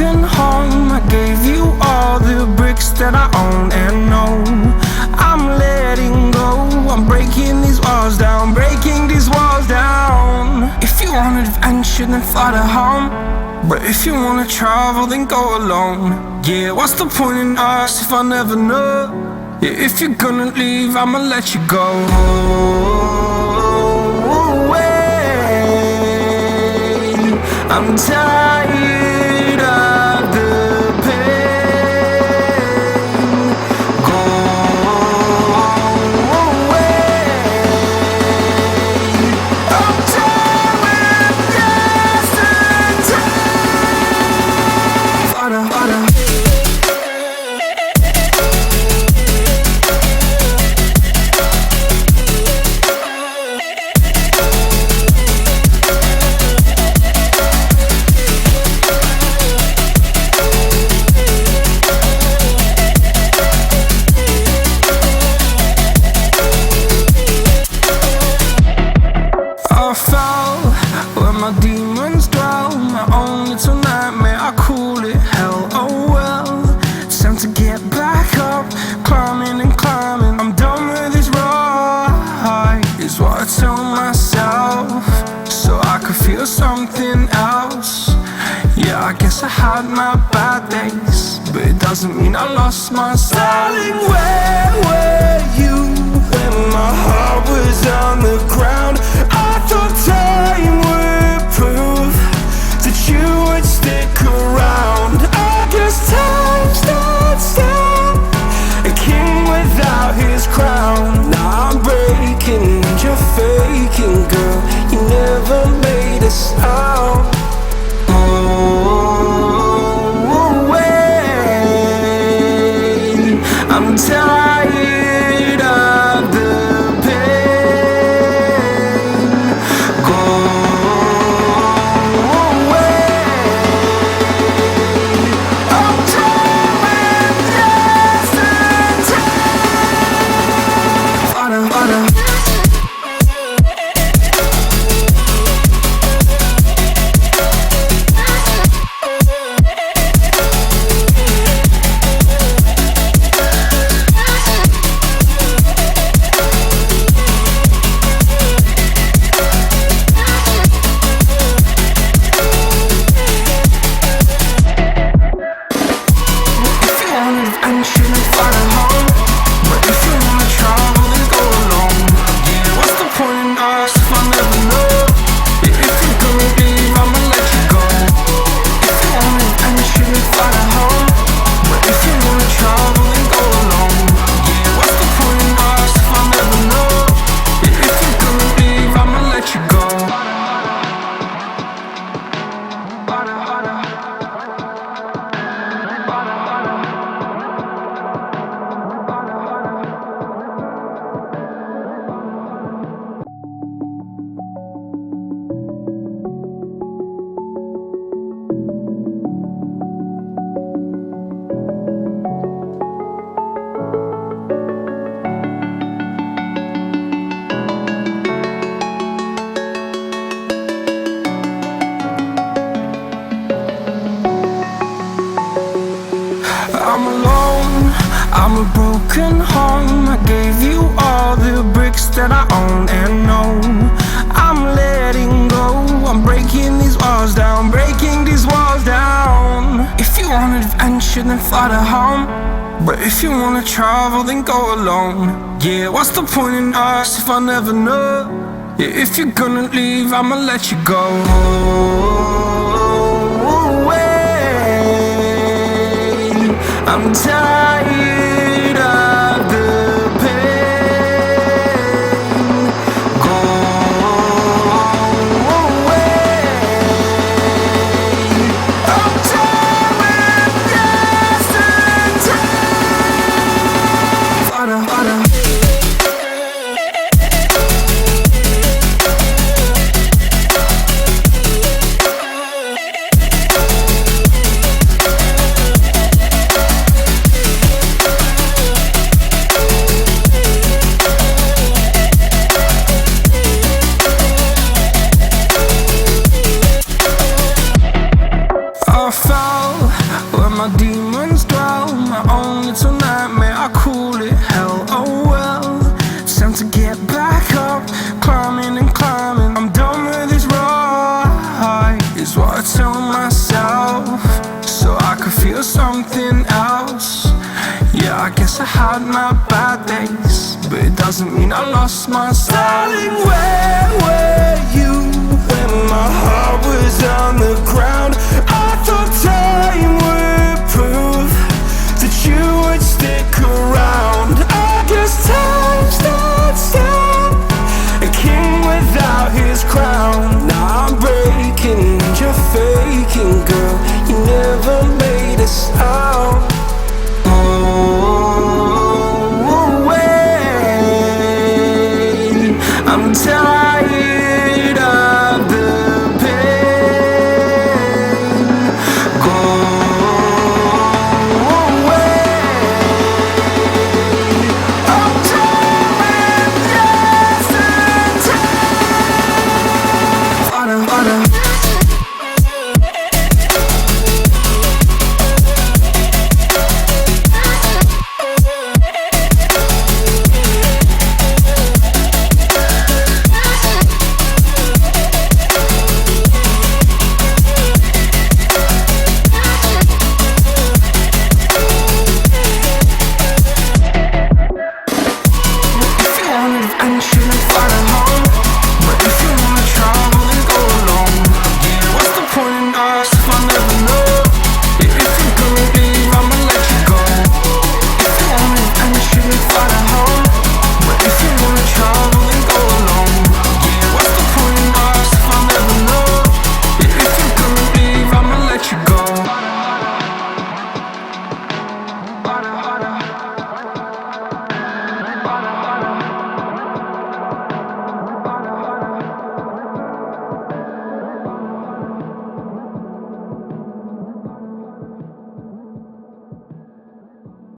broken home. I gave you all the bricks that I own and know. I'm letting go, I'm breaking these walls down, breaking these walls down. If you want adventure, then fly to home. But if you wanna travel, then go alone. Yeah, what's the point in us if I never know? Yeah, if you're gonna leave, I'ma let you go. I'm tired of the pain. Go away. I'm tired with yesterday. Harder, harder. I fell where my demons dwell. My own little nightmare, I call it hell. Oh well, it's time to get back up. Climbing and climbing, I'm done with this ride, is what I tell myself, so I could feel something else. Yeah, I guess I had my bad days, but it doesn't mean I lost myself. Darling, where were you when my heart was on the ground? I thought time would prove that you would stick around. I guess time stood still, a king without his crown. Now I'm breaking and you're faking, girl. You never made a sound. Oh, wait, I'm tired of the pain. Go away. I'm tired with yesterday. Harder, harder. I'm alone, I'm a broken home. I gave you all the bricks that I own and know. I'm letting go, I'm breaking these walls down, breaking these walls down. If you want adventure, then fly to home. But if you wanna travel, then go alone. Yeah, what's the point in us if I never know? Yeah, if you're gonna leave, I'ma let you go. I'm tired of the pain. Go away. I'm tired with yesterday. Harder, harder. had my bad days, but it doesn't mean I lost my style. Darling, where were you when my heart was on the ground? I thought time would prove that you would stick around. I guess time stood still, a king without his crown. Now I'm breaking and you're faking, girl. You never made a sound. Oh, wait, I'm tired of the pain. Go away. I'm tired of yesterday. Water. And shouldn't find a home.